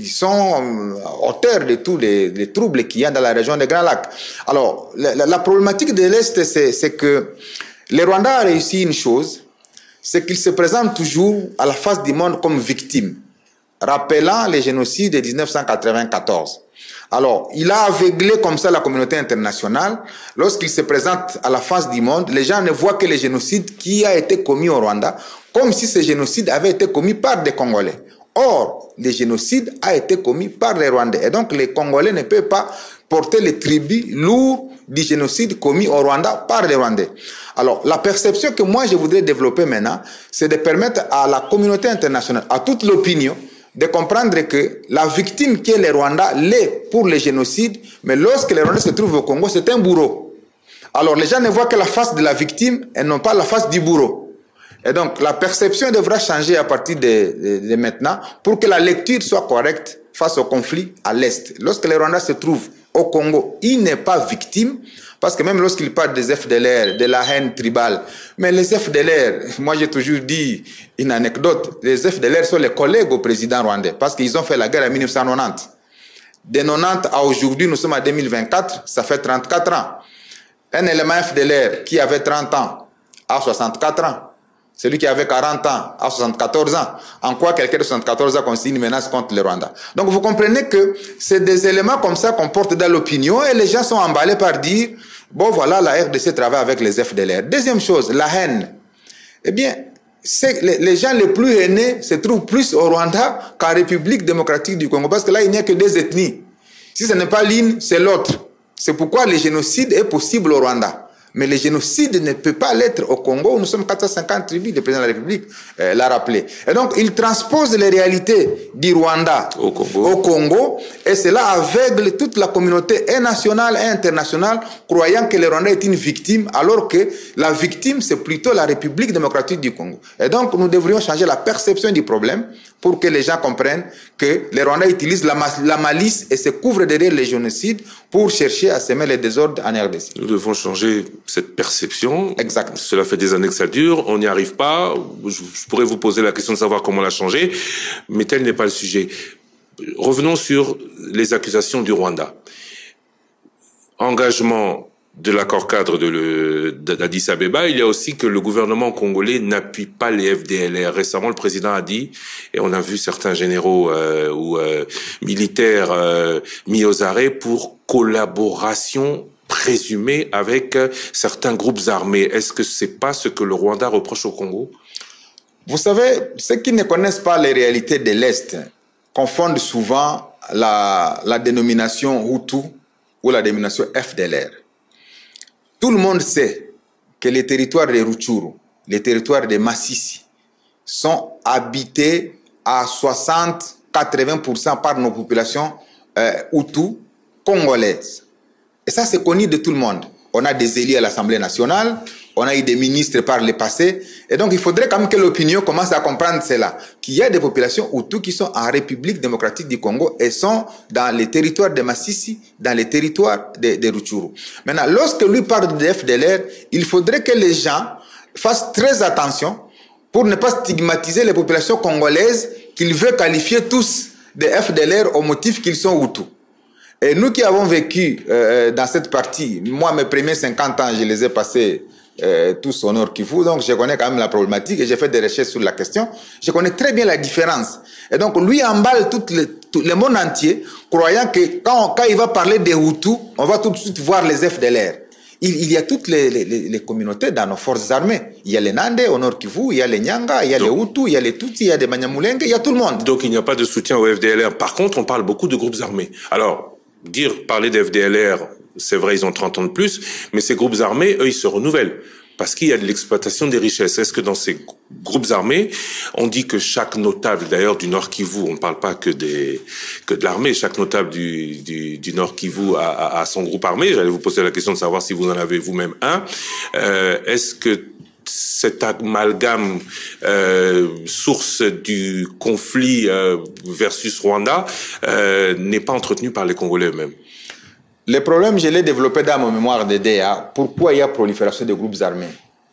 ils sont auteurs de tous les troubles qu'il y a dans la région des Grands Lacs. Alors, la problématique de l'Est, c'est que les Rwandais ont réussi une chose, c'est qu'ils se présentent toujours à la face du monde comme victimes, rappelant les génocides de 1994. Alors, il a aveuglé comme ça la communauté internationale. Lorsqu'il se présente à la face du monde, les gens ne voient que les génocides qui a été commis au Rwanda, comme si ces génocides avaient été commis par des Congolais. Or, le génocide a été commis par les Rwandais. Et donc, les Congolais ne peuvent pas porter le tribut lourd du génocide commis au Rwanda par les Rwandais. Alors, la perception que moi je voudrais développer maintenant, c'est de permettre à la communauté internationale, à toute l'opinion, de comprendre que la victime qui est le Rwanda l'est pour le génocide, mais lorsque les Rwandais se trouvent au Congo, c'est un bourreau. Alors, les gens ne voient que la face de la victime et non pas la face du bourreau. Et donc, la perception devra changer à partir de maintenant pour que la lecture soit correcte face au conflit à l'Est. Lorsque les Rwandais se trouvent au Congo, il n'est pas victime, parce que même lorsqu'il parle des FDLR, de la haine tribale, mais les FDLR, moi j'ai toujours dit une anecdote, les FDLR sont les collègues au président rwandais, parce qu'ils ont fait la guerre en 1990. De 90 à aujourd'hui, nous sommes en 2024, ça fait 34 ans. Un élément FDLR qui avait 30 ans a 64 ans. Celui qui avait 40 ans a 74 ans. En quoi quelqu'un de 74 ans constitue une menace contre le Rwanda? Donc vous comprenez que c'est des éléments comme ça qu'on porte dans l'opinion et les gens sont emballés par dire bon voilà, la RDC travaille avec les FDLR. Deuxième chose, la haine. Eh bien, les gens les plus haineux se trouvent plus au Rwanda qu'en République démocratique du Congo, parce que là il n'y a que deux ethnies. Si ce n'est pas l'une, c'est l'autre. C'est pourquoi le génocide est possible au Rwanda. Mais le génocide ne peut pas l'être au Congo. Nous sommes 450 tribus, le président de la République l'a rappelé. Et donc, il transpose les réalités du Rwanda au Congo, et cela aveugle toute la communauté nationale et internationale, croyant que le Rwanda est une victime, alors que la victime, c'est plutôt la République démocratique du Congo. Et donc, nous devrions changer la perception du problème pour que les gens comprennent que les Rwandais utilisent la malice et se couvrent derrière les génocides pour chercher à semer les désordres en RDC. Nous devons changer cette perception. Exact. Cela fait des années que ça dure, on n'y arrive pas. Je pourrais vous poser la question de savoir comment la changer, mais tel n'est pas le sujet. Revenons sur les accusations du Rwanda. Engagement de l'accord cadre d'Addis Abeba, il y a aussi que le gouvernement congolais n'appuie pas les FDLR. Récemment, le président a dit, et on a vu certains généraux ou militaires mis aux arrêts pour collaboration présumée avec certains groupes armés. Est-ce que c'est pas ce que le Rwanda reproche au Congo? Vous savez, ceux qui ne connaissent pas les réalités de l'Est confondent souvent la dénomination Hutu ou la dénomination FDLR. Tout le monde sait que les territoires de Rutshuru, les territoires de Masisi, sont habités à 60-80% par nos populations Hutu congolaises. Et ça, c'est connu de tout le monde. On a des élus à l'Assemblée nationale, on a eu des ministres par le passé. Et donc, il faudrait quand même que l'opinion commence à comprendre cela. Qu'il y a des populations Hutus qui sont en République démocratique du Congo et sont dans les territoires de Masisi, dans les territoires de Rutshuru. Maintenant, lorsque lui parle de FDLR, il faudrait que les gens fassent très attention pour ne pas stigmatiser les populations congolaises qu'il veut qualifier tous de FDLR au motif qu'ils sont Hutus. Et nous qui avons vécu dans cette partie, moi mes premiers 50 ans, je les ai passés tous au Nord Kivu, donc je connais quand même la problématique et j'ai fait des recherches sur la question. Je connais très bien la différence. Et donc lui emballe tout le monde entier, croyant que quand il va parler des Hutus, on va tout de suite voir les FDLR. Il y a toutes les communautés dans nos forces armées. Il y a les Nande au Nord Kivu, il y a les Nyanga, il y a les Hutus, il y a les Tutsis, il y a des Banyamulenge, il y a tout le monde. Donc il n'y a pas de soutien au FDLR. Par contre, on parle beaucoup de groupes armés. Alors, parler des FDLR, c'est vrai, ils ont 30 ans de plus, mais ces groupes armés, eux, ils se renouvellent. Parce qu'il y a de l'exploitation des richesses. Est-ce que dans ces groupes armés, on dit que chaque notable, d'ailleurs, du Nord Kivu, on ne parle pas que de l'armée, chaque notable du Nord Kivu a son groupe armé. J'allais vous poser la question de savoir si vous en avez vous-même un. Est-ce que cet amalgame source du conflit versus Rwanda n'est pas entretenu par les Congolais eux-mêmes? Le problème, je l'ai développé dans mon mémoire de DA. Pourquoi il y a prolifération de groupes armés?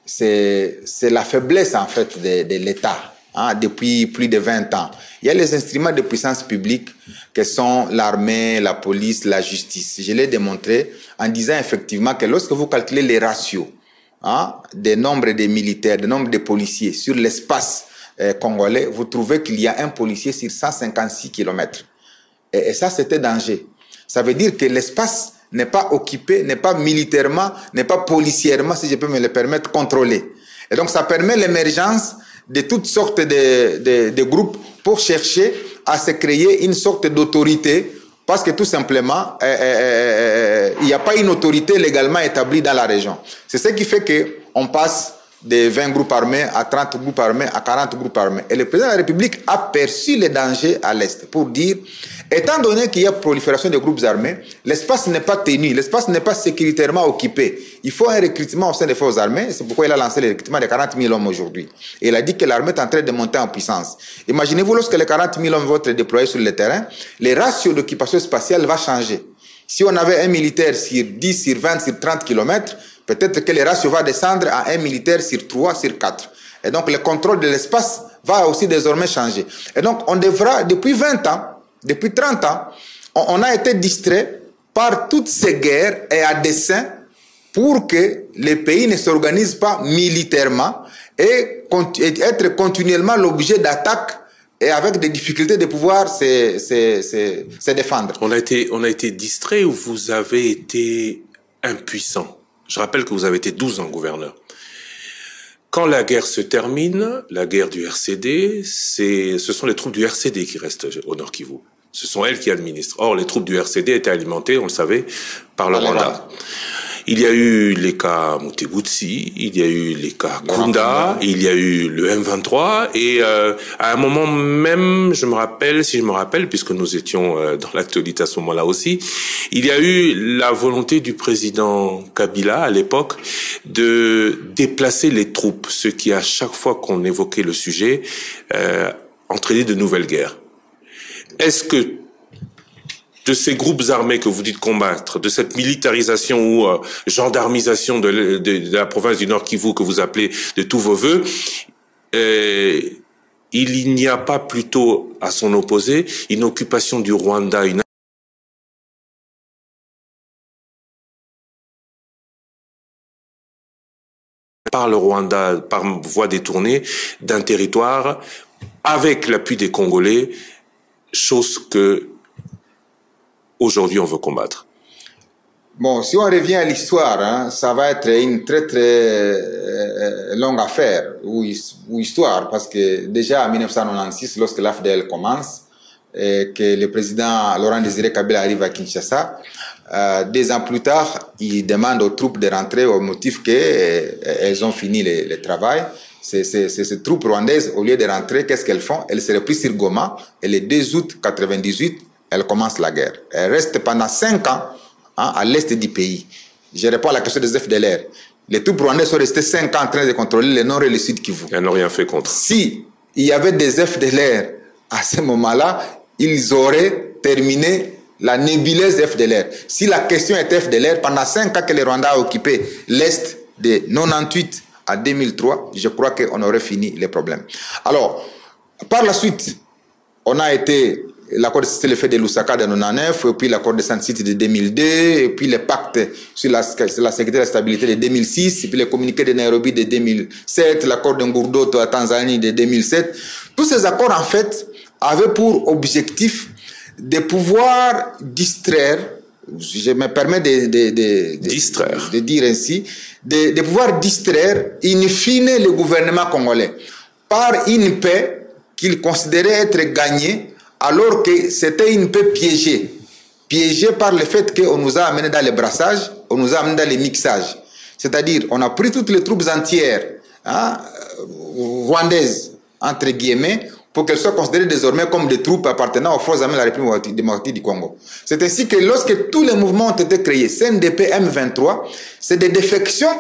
C'est la faiblesse, en fait, de l'État depuis plus de 20 ans. Il y a les instruments de puissance publique que sont l'armée, la police, la justice. Je l'ai démontré en disant effectivement que lorsque vous calculez les ratios des nombres de militaires, des nombres de policiers sur l'espace congolais, vous trouvez qu'il y a un policier sur 156 km. Et ça, c'était danger. Ça veut dire que l'espace n'est pas occupé, n'est pas militairement, n'est pas policièrement, si je peux me le permettre, contrôlé. Et donc, ça permet l'émergence de toutes sortes de groupes pour chercher à se créer une sorte d'autorité, parce que tout simplement, il n'y a pas une autorité légalement établie dans la région. C'est ce qui fait qu'on passe de 20 groupes armés à 30 groupes armés à 40 groupes armés. Et le président de la République a perçu les dangers à l'Est pour dire, étant donné qu'il y a prolifération de groupes armés, l'espace n'est pas tenu, l'espace n'est pas sécuritairement occupé. Il faut un recrutement au sein des forces armées. C'est pourquoi il a lancé le recrutement de 40 000 hommes aujourd'hui. Et il a dit que l'armée est en train de monter en puissance. Imaginez-vous, lorsque les 40 000 hommes vont être déployés sur le terrain, les ratios d'occupation spatiale vont changer. Si on avait un militaire sur 10, sur 20, sur 30 km, peut-être que les ratios vont descendre à un militaire sur 3, sur 4. Et donc, le contrôle de l'espace va aussi désormais changer. Et donc, on devra, depuis 20 ans, depuis 30 ans, on a été distrait par toutes ces guerres et à dessein pour que les pays ne s'organisent pas militairement et être continuellement l'objet d'attaques et avec des difficultés de pouvoir se défendre. On a été distrait ou vous avez été impuissant? Je rappelle que vous avez été 12 ans gouverneur. Quand la guerre se termine, la guerre du RCD, ce sont les troupes du RCD qui restent au Nord Kivu. Ce sont elles qui administrent. Or, les troupes du RCD étaient alimentées, on le savait, par le Rwanda. Il y a eu les cas Mutebutsi, il y a eu les cas Kunda, il y a eu le M23, et à un moment même, si je me rappelle, puisque nous étions dans l'actualité à ce moment-là aussi, il y a eu la volonté du président Kabila, à l'époque, de déplacer les troupes, ce qui, à chaque fois qu'on évoquait le sujet, entraînait de nouvelles guerres. Est-ce que de ces groupes armés que vous dites combattre, de cette militarisation ou gendarmisation de la province du Nord Kivu que vous appelez de tous vos voeux, il n'y a pas plutôt à son opposé une occupation du Rwanda, par le Rwanda, par voie détournée, d'un territoire avec l'appui des Congolais, chose que aujourd'hui on veut combattre? Bon, si on revient à l'histoire, ça va être une très longue affaire ou histoire, parce que déjà en 1996, lorsque l'AFDL commence, et que le président Laurent Désiré Kabila arrive à Kinshasa, 2 ans plus tard, il demande aux troupes de rentrer au motif qu'elles ont fini le travail. Ces troupes rwandaises, au lieu de rentrer, qu'est-ce qu'elles font? Elles se replient sur Goma, et le 2 août 1998, elles commencent la guerre. Elles restent pendant 5 ans à l'est du pays. Je réponds à la question des FDLR. Les troupes rwandaises sont restées 5 ans en train de contrôler le nord et le sud Kivu. Elles n'ont rien fait contre. Si il y avait des FDLR à ce moment-là, ils auraient terminé la nébuleuse FDLR. Si la question était FDLR, pendant 5 ans que le Rwanda a occupé l'est de 1998 à 2003, je crois qu'on aurait fini les problèmes. Alors, par la suite, on a été... L'accord de fait de Lusaka de 1999, et puis l'accord de San City de 2002, et puis le pacte sur la sécurité et la stabilité de 2006, et puis le communiqué de Nairobi de 2007, l'accord de Ngurdoto à Tanzanie de 2007. Tous ces accords, en fait, avaient pour objectif de pouvoir distraire, je me permets de dire ainsi, de pouvoir distraire in fine le gouvernement congolais par une paix qu'il considérait être gagnée, alors que c'était une paix piégée. Piégée par le fait qu'on nous a amenés dans les brassages, on nous a amenés dans les mixages. C'est-à-dire, on a pris toutes les troupes entières, rwandaises, entre guillemets, pour qu'elles soient considérées désormais comme des troupes appartenant aux forces armées de la République démocratique du Congo. C'est ainsi que lorsque tous les mouvements ont été créés, CNDP, M23, c'est des défections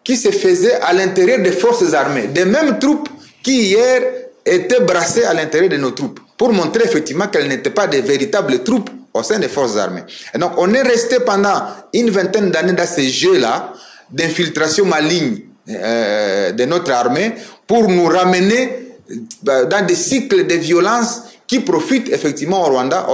qui se faisaient à l'intérieur des forces armées, des mêmes troupes qui hier étaient brassées à l'intérieur de nos troupes, pour montrer effectivement qu'elles n'étaient pas de véritables troupes au sein des forces armées. Et donc, on est resté pendant une vingtaine d'années dans ces jeux-là d'infiltration maligne de notre armée pour nous ramener dans des cycles de violence qui profitent effectivement au Rwanda.